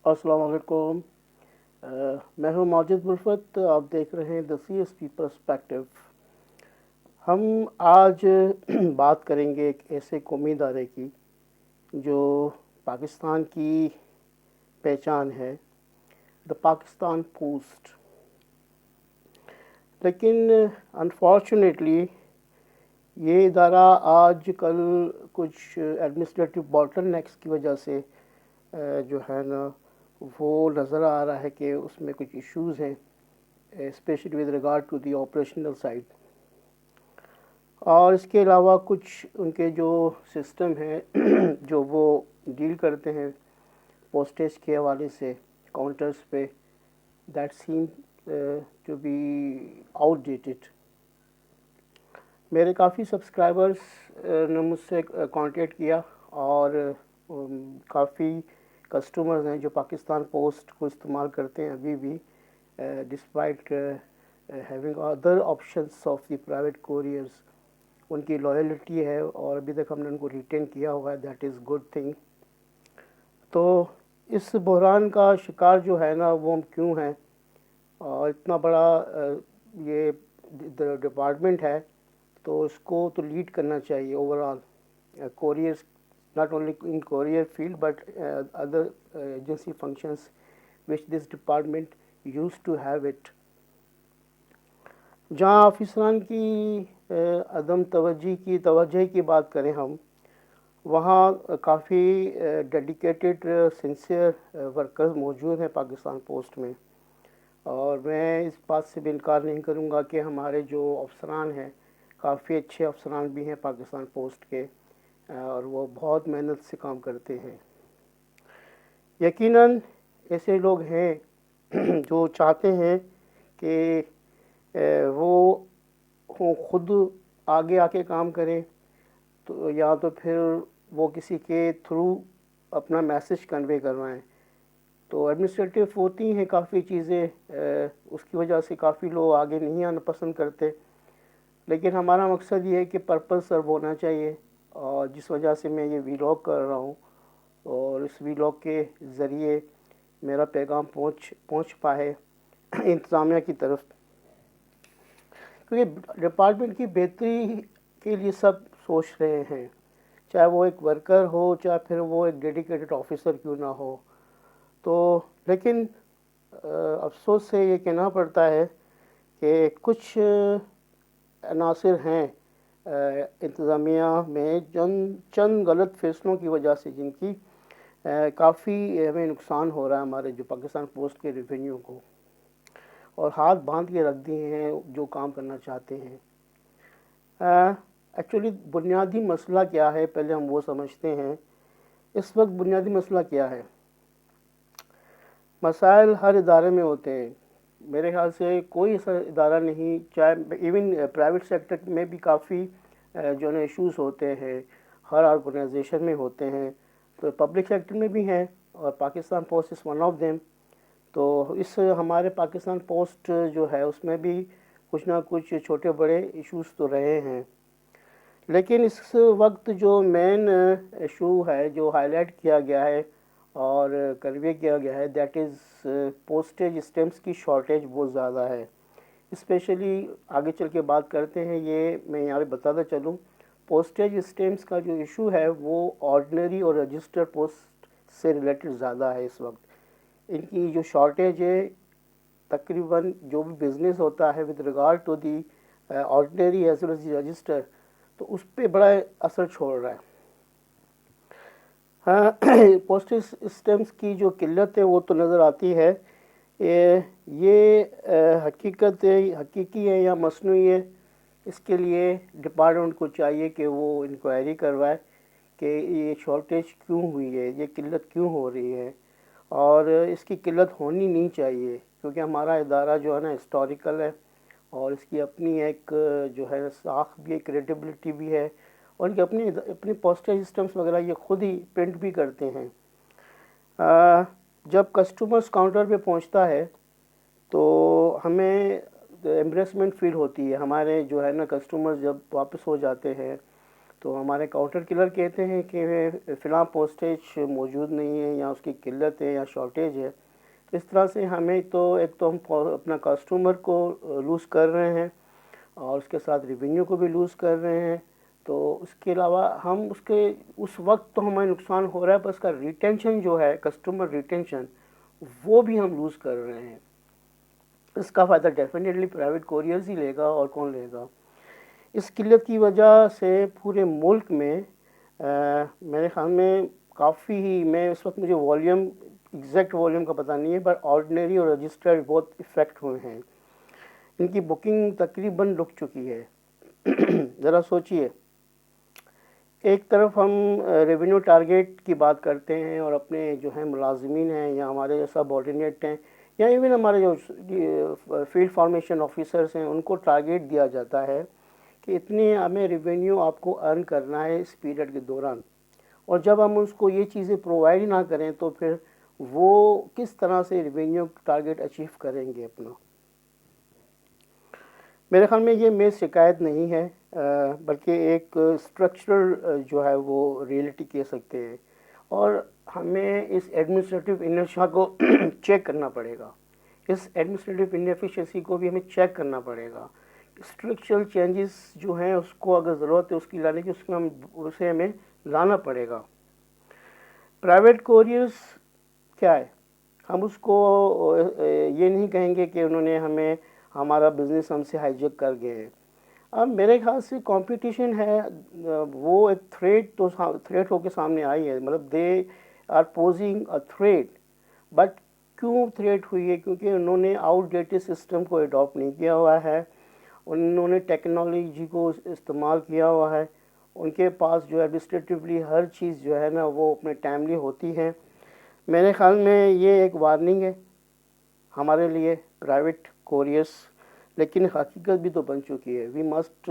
السلام علیکم۔ میں ہوں ماجد الفت، آپ دیکھ رہے ہیں دا سی ایس پی پرسپیکٹو۔ ہم آج بات کریں گے ایک ایسے قومی ادارے کی جو پاکستان کی پہچان ہے، دا پاکستان پوسٹ۔ لیکن انفارچونیٹلی یہ ادارہ آج کل کچھ ایڈمنسٹریٹو بوٹل نیکس کی وجہ سے جو ہے نا وہ نظر آ رہا ہے کہ اس میں کچھ ایشوز ہیں، specially with regard to the operational side, اور اس کے علاوہ کچھ ان کے جو سسٹم ہیں جو وہ ڈیل کرتے ہیں پوسٹیج کے حوالے سے کاؤنٹرز پہ، that seem to be outdated. میرے کافی سبسکرائبرز نے مجھ سے کانٹیکٹ کیا، اور کافی کسٹمرز ہیں جو پاکستان پوسٹ کو استعمال کرتے ہیں ابھی بھی، despite having other options of the private couriers. ان کی لائلٹی ہے اور ابھی تک ہم نے ان کو ریٹین کیا ہوا ہے، دیٹ از گڈ تھنگ۔ تو اس بحران کا شکار جو ہے نا وہ ہم کیوں ہیں، اور اتنا بڑا یہ ڈپارٹمنٹ ہے تو اس کو تو لیڈ کرنا چاہیے over all couriers, not only in courier field but other agency functions which this department used to have it۔ جہاں آفیسران کی عدم توجہی کی بات کریں ہم، وہاں کافی ڈیڈیکیٹڈ سنسیئر ورکرز موجود ہیں پاکستان پوسٹ میں، اور میں اس بات سے بھی انکار نہیں کروں گا کہ ہمارے جو افسران ہیں کافی اچھے افسران بھی ہیں پاکستان پوسٹ کے، اور وہ بہت محنت سے کام کرتے ہیں۔ یقیناً ایسے لوگ ہیں جو چاہتے ہیں کہ وہ خود آگے آ کے کام کریں، تو یا تو پھر وہ کسی کے تھرو اپنا میسج کنوے کروائیں۔ تو ایڈمنسٹریٹو ہوتی ہیں کافی چیزیں، اس کی وجہ سے کافی لوگ آگے نہیں آنا پسند کرتے، لیکن ہمارا مقصد یہ ہے کہ پرپز سرو ہونا چاہیے، اور جس وجہ سے میں یہ ویلاگ کر رہا ہوں، اور اس ویلاگ کے ذریعے میرا پیغام پہنچ پائے انتظامیہ کی طرف، کیونکہ ڈپارٹمنٹ کی بہتری کے لیے سب سوچ رہے ہیں، چاہے وہ ایک ورکر ہو، چاہے پھر وہ ایک ڈیڈیکیٹڈ آفیسر کیوں نہ ہو۔ تو لیکن افسوس سے یہ کہنا پڑتا ہے کہ کچھ عناصر ہیں انتظامیہ میں چند غلط فیصلوں کی وجہ سے جن کی کافی ہمیں نقصان ہو رہا ہے ہمارے جو پاکستان پوسٹ کے ریونیو کو، اور ہاتھ باندھ کے رکھ دیے ہیں جو کام کرنا چاہتے ہیں۔ ایکچولی بنیادی مسئلہ کیا ہے، پہلے ہم وہ سمجھتے ہیں۔ اس وقت بنیادی مسئلہ کیا ہے؟ مسائل ہر ادارے میں ہوتے ہیں، میرے خیال سے کوئی ایسا ادارہ نہیں، چاہے ایون پرائیویٹ سیکٹر میں بھی کافی جو ہے ایشوز ہوتے ہیں، ہر آرگنائزیشن میں ہوتے ہیں، تو پبلک سیکٹر میں بھی ہیں، اور Pakistan post is one of them. تو اس ہمارے پاکستان پوسٹ جو ہے اس میں بھی کچھ نہ کچھ چھوٹے بڑے ایشوز تو رہے ہیں، لیکن اس وقت جو مین ایشو ہے جو ہائی لائٹ کیا گیا ہے اور کنوے کیا گیا ہے، دیٹ از پوسٹیج اسٹیمپس کی شارٹیج بہت زیادہ ہے۔ اسپیشلی آگے چل کے بات کرتے ہیں، یہ میں یہاں پہ بتاتا چلوں، پوسٹیج اسٹیمپس کا جو ایشو ہے وہ آرڈنری اور رجسٹر پوسٹ سے ریلیٹڈ زیادہ ہے اس وقت۔ ان کی جو شارٹیج ہے، تقریباً جو بھی بزنس ہوتا ہے with regard to the ordinary as well as the register, تو اس پہ بڑا اثر چھوڑ رہا ہے۔ پوسٹل اسٹیمپس کی جو قلت ہے وہ تو نظر آتی ہے، یہ حقیقی ہے یا مصنوعی ہے، اس کے لیے ڈپارٹمنٹ کو چاہیے کہ وہ انکوائری کروائے کہ یہ شارٹیج کیوں ہوئی ہے، یہ قلت کیوں ہو رہی ہے، اور اس کی قلت ہونی نہیں چاہیے، کیونکہ ہمارا ادارہ جو ہے نا ہسٹوریکل ہے، اور اس کی اپنی ایک جو ہے ساکھ بھی ہے، کریڈیبلٹی بھی ہے، اور ان کی اپنی پوسٹیج سسٹمز وغیرہ یہ خود ہی پرنٹ بھی کرتے ہیں۔ جب کسٹمرز کاؤنٹر پہ پہنچتا ہے تو ہمیں ایمبریسمنٹ فیل ہوتی ہے، ہمارے جو ہے نا کسٹمرز جب واپس ہو جاتے ہیں تو ہمارے کاؤنٹر کلر کہتے ہیں کہ فلاں پوسٹیج موجود نہیں ہے یا اس کی قلت ہے یا شارٹیج ہے. تو اس طرح سے ہمیں تو ایک تو ہم اپنا کسٹمر کو لوز کر رہے ہیں اور اس کے ساتھ ریونیو کو بھی لوز کر رہے ہیں. تو اس کے علاوہ ہم اس وقت تو ہمیں نقصان ہو رہا ہے، پر اس کا ریٹینشن جو ہے، کسٹمر ریٹینشن، وہ بھی ہم لوز کر رہے ہیں. اس کا فائدہ ڈیفینیٹلی پرائیویٹ کوریئرز ہی لے گا، اور کون لے گا. اس قلت کی وجہ سے پورے ملک میں میرے خیال میں کافی ہی، میں اس وقت مجھے والیوم، ایگزیکٹ والیوم کا پتہ نہیں ہے، پر آرڈنری اور رجسٹرڈ بہت افیکٹ ہوئے ہیں. ان کی بکنگ تقریباً رک چکی ہے. ذرا سوچئے، ایک طرف ہم ریونیو ٹارگیٹ کی بات کرتے ہیں اور اپنے جو ہیں ملازمین ہیں یا ہمارے جو سب آرڈینیٹ ہیں یا ایون ہمارے جو فیلڈ فارمیشن آفیسرز ہیں، ان کو ٹارگیٹ دیا جاتا ہے کہ اتنے ہمیں ریونیو آپ کو ارن کرنا ہے اس پیریڈ کے دوران. اور جب ہم اس کو یہ چیزیں پرووائڈ نہ کریں تو پھر وہ کس طرح سے ریونیو ٹارگیٹ اچیو کریں گے اپنا. میرے خیال میں یہ میری شکایت نہیں ہے، بلکہ ایک اسٹرکچرل جو ہے وہ ریئلٹی کہہ سکتے ہیں. اور ہمیں اس ایڈمنسٹریٹو انرشیا کو چیک کرنا پڑے گا، اس ایڈمنسٹریٹو انیفیشنسی کو بھی ہمیں چیک کرنا پڑے گا. اسٹرکچرل چینجز جو ہیں اس کو اگر ضرورت ہے اس کی لانے کی، اسے ہمیں لانا پڑے گا. پرائیویٹ کوریئرز کیا ہے؟ ہم اس کو یہ نہیں کہیں گے کہ انہوں نے ہمارا بزنس ہم سے ہائی جیک کر گئے. اب میرے خیال سے کمپٹیشن ہے، وہ ایک تھریٹ ہو کے سامنے آئی ہے. مطلب they are posing a threat. But کیوں تھریٹ ہوئی ہے؟ کیونکہ انہوں نے آؤٹ ڈیٹڈ سسٹم کو اڈاپٹ نہیں کیا ہوا ہے، انہوں نے ٹیکنالوجی کو استعمال کیا ہوا ہے. ان کے پاس جو ایڈمنسٹریٹولی ہر چیز جو ہے نا وہ اپنے ٹائملی ہوتی ہے. میرے خیال میں یہ ایک وارننگ ہے ہمارے لیے پرائیویٹ کوریئرس، لیکن حقیقت بھی تو بن چکی ہے. We must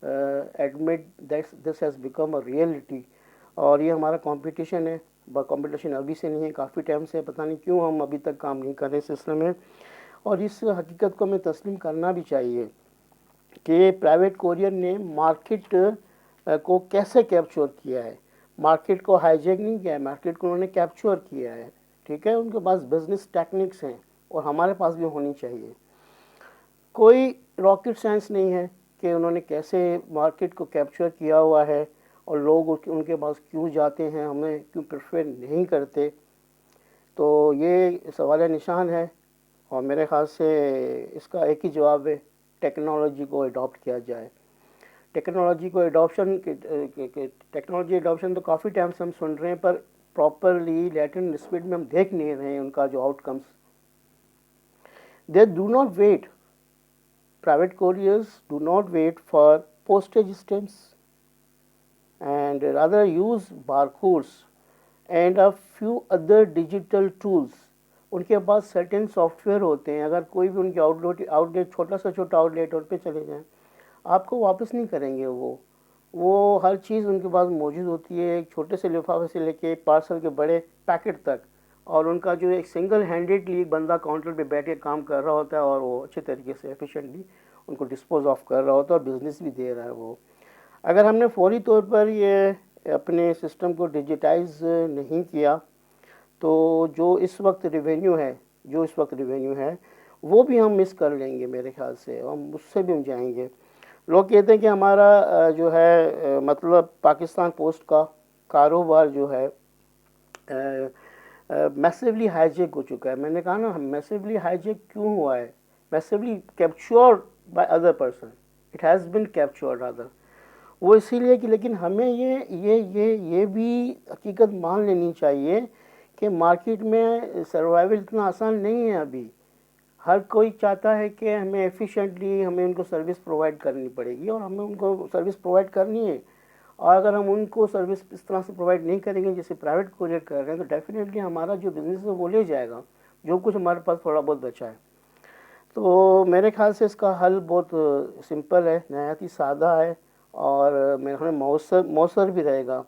admit that this has become a reality. اور یہ ہمارا کمپٹیشن ہے. کمپٹیشن ابھی سے نہیں ہے، کافی ٹائم سے. پتہ نہیں کیوں ہم ابھی تک کام نہیں کر رہے اس سلسلے میں. اور اس حقیقت کو ہمیں تسلیم کرنا بھی چاہیے کہ پرائیویٹ کوریئر نے مارکیٹ کو کیسے کیپچر کیا ہے. مارکیٹ کو ہائی جیک نہیں کیا ہے، مارکیٹ کو انہوں نے کیپچر کیا ہے. ٹھیک ہے، ان کے پاس بزنس ٹیکنکس ہیں اور ہمارے پاس بھی ہونی چاہیے. کوئی راکٹ سائنس نہیں ہے کہ انہوں نے کیسے مارکیٹ کو کیپچر کیا ہوا ہے اور لوگ ان کے پاس کیوں جاتے ہیں، ہمیں کیوں پریفر نہیں کرتے. تو یہ سوال نشان ہے، اور میرے خیال سے اس کا ایک ہی جواب ہے، ٹیکنالوجی کو اڈاپٹ کیا جائے. ٹیکنالوجی اڈاپشن تو کافی ٹائم سے ہم سن رہے ہیں، پر پراپرلی لیٹن اسپیڈ میں ہم دیکھ نہیں رہے ہیں ان کا جو outcomes. They do not wait, private couriers do not wait for postage stamps and rather use barcodes and a few other digital tools. ان کے پاس سرٹن سافٹ ویئر ہوتے ہیں، اگر کوئی بھی ان کے آؤٹ ڈیٹ چھوٹا سا چھوٹا آؤٹ ڈیٹ ان پہ چلے جائیں آپ کو واپس نہیں کریں گے. وہ ہر چیز ان کے پاس موجود ہوتی ہے، ایک چھوٹے سے لفافے سے لے کے پارسل کے بڑے پیکٹ تک. اور ان کا جو ایک سنگل ہینڈیڈلی بندہ کاؤنٹر پہ بیٹھ کے کام کر رہا ہوتا ہے اور وہ اچھے طریقے سے ایفیشینٹلی ان کو ڈسپوز آف کر رہا ہوتا ہے اور بزنس بھی دے رہا ہے. وہ اگر ہم نے فوری طور پر یہ اپنے سسٹم کو ڈیجیٹائز نہیں کیا تو جو اس وقت ریونیو ہے وہ بھی ہم مس کر لیں گے. میرے خیال سے ہم اس سے بھی ہم جائیں گے. لوگ کہتے ہیں کہ ہمارا جو ہے مطلب پاکستان پوسٹ کا کاروبار جو ہے میسیولی ہائی جیک ہو چکا ہے. میں نے کہا نا میسیولی ہائی جیک کیوں ہوا ہے؟ Massively captured by other person, it has been captured other. وہ اسی لیے کہ لیکن ہمیں یہ بھی حقیقت مان لینی چاہیے کہ مارکیٹ میں سروائیول اتنا آسان نہیں ہے ابھی. ہر کوئی چاہتا ہے کہ ہمیں ایفیشینٹلی ہمیں ان کو سروس پرووائڈ کرنی پڑے گی، اور ہمیں ان کو سروس پرووائڈ کرنی ہے. اور اگر ہم ان کو سروس اس طرح سے پرووائڈ نہیں کریں گے جیسے پرائیویٹ کوریئر کر رہے ہیں تو ڈیفینیٹلی ہمارا جو بزنس ہے وہ لے جائے گا جو کچھ ہمارے پاس تھوڑا بہت بچا ہے. تو میرے خیال سے اس کا حل بہت سمپل ہے، نہایت ہی سادہ ہے، اور میرے خیال میں مؤثر بھی رہے گا.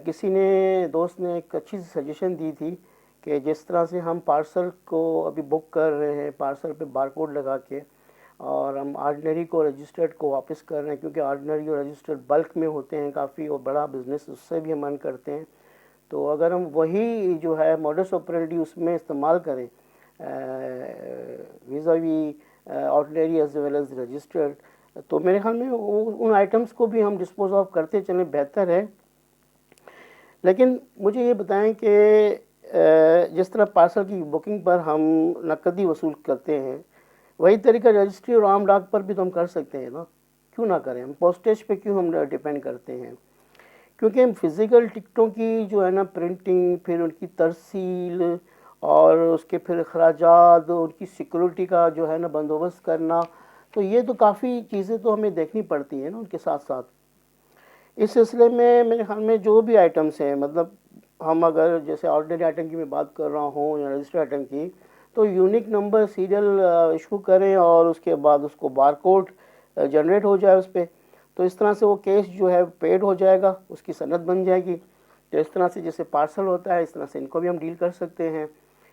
کسی نے دوست نے ایک اچھی سجیشن دی تھی کہ جس طرح سے ہم پارسل کو ابھی بک کر رہے ہیں پارسل پہ بار کوڈ لگا کے، اور ہم آرڈنری کو رجسٹرڈ کو واپس کر رہے ہیں، کیونکہ آرڈنری اور رجسٹرڈ بلک میں ہوتے ہیں کافی، اور بڑا بزنس اس سے بھی ہم ارن کرتے ہیں. تو اگر ہم وہی جو ہے موڈس آپرینڈی اس میں استعمال کریں vis-a-vis ordinary as well as registered, تو میرے خیال میں ان آئٹمس کو بھی ہم ڈسپوز آف کرتے چلیں بہتر ہے. لیکن مجھے یہ بتائیں کہ جس طرح پارسل کی بکنگ پر ہم نقدی وصول کرتے ہیں، وہی طریقہ رجسٹری اور عام ڈاک پر بھی تو ہم کر سکتے ہیں نا، کیوں نہ کریں؟ ہم پوسٹیج پہ کیوں ہم ڈیپینڈ کرتے ہیں؟ کیونکہ ہم فزیکل ٹکٹوں کی جو ہے نا پرنٹنگ، پھر ان کی ترسیل، اور اس کے پھر اخراجات، ان کی سیکورٹی کا جو ہے نا بندوبست کرنا، تو یہ تو کافی چیزیں تو ہمیں دیکھنی پڑتی ہیں نا ان کے ساتھ ساتھ. اس سلسلے میں میرے خیال میں جو بھی آئٹمس ہیں، مطلب ہم اگر جیسے آرڈنری آئٹم کی میں بات کر رہا ہوں یا رجسٹر آئٹم کی، تو یونیک نمبر سیریل ایشو کریں اور اس کے بعد اس کو بار کوڈ جنریٹ ہو جائے اس پہ، تو اس طرح سے وہ کیس جو ہے پیڈ ہو جائے گا، اس کی سند بن جائے گی. تو اس طرح سے جیسے پارسل ہوتا ہے اس طرح سے ان کو بھی ہم ڈیل کر سکتے ہیں.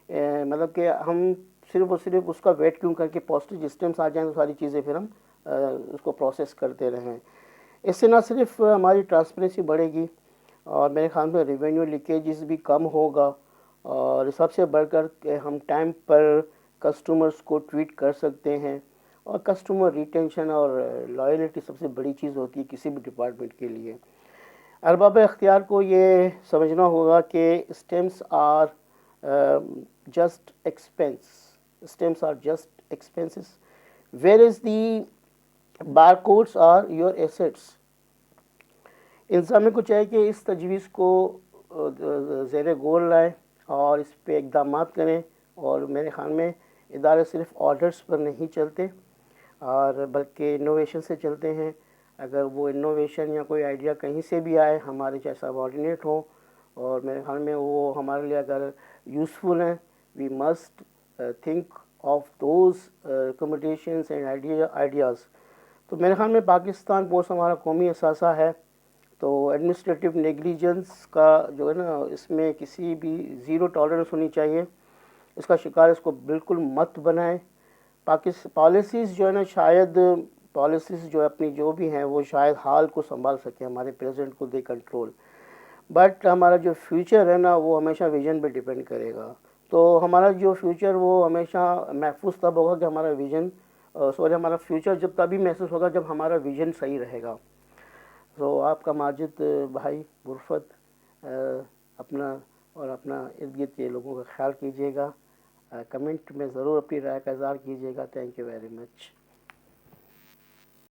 مطلب کہ ہم صرف اور صرف اس کا ویٹ کیوں کر کے پوسٹیج اسٹیمپس آ جائیں تو ساری چیزیں پھر ہم اس کو پروسیس کرتے رہیں. اس سے نہ صرف ہماری ٹرانسپیرنسی بڑھے گی، اور میرے خیال میں ریونیو لیکیجز بھی کم ہوگا، اور سب سے بڑھ کر کہ ہم ٹائم پر کسٹمرز کو ٹویٹ کر سکتے ہیں. اور کسٹمر ریٹینشن اور لائلٹی سب سے بڑی چیز ہوتی ہے کسی بھی ڈپارٹمنٹ کے لیے. ارباب اختیار کو یہ سمجھنا ہوگا کہ stamps are just expenses whereas the bar codes are your assets. انتظامیہ کو چاہیے کہ اس تجویز کو زیر غور لائیں اور اس پہ اقدامات کریں، اور میرے خیال میں ادارے صرف آرڈرز پر نہیں چلتے اور بلکہ انوویشن سے چلتے ہیں. اگر وہ انوویشن یا کوئی آئیڈیا کہیں سے بھی آئے، ہمارے چاہے سب آرڈینیٹ ہوں، اور میرے خیال میں وہ ہمارے لیے اگر یوزفل ہیں، we must think of those recommendations and ideas. تو میرے خیال میں پاکستان پوسٹ ہمارا قومی اثاثہ ہے، تو ایڈمنسٹریٹو نیگلیجنس کا جو ہے نا اس میں کسی بھی زیرو ٹالرنس ہونی چاہیے. اس کا شکار اس کو بالکل مت بنائیں. پالیسیز جو ہے نا شاید پالیسیز جو اپنی جو بھی ہیں وہ شاید حال کو سنبھال سکیں، ہمارے پریزنٹ کو دے کنٹرول، بٹ ہمارا جو فیوچر ہے نا وہ ہمیشہ ویژن پہ ڈیپینڈ کرے گا. تو ہمارا جو فیوچر وہ ہمیشہ محفوظ تب ہوگا کہ ہمارا ویژن ہمارا فیوچر جب تبھی محسوس ہوگا جب ہمارا ویژن صحیح رہے گا. تو آپ کا ماجد بھائی غرفت اپنا اور اپنا ارد گرد کے لوگوں کا خیال کیجیے گا. کمنٹ میں ضرور اپنی رائے کا اظہار کیجیے گا. Thank you very much.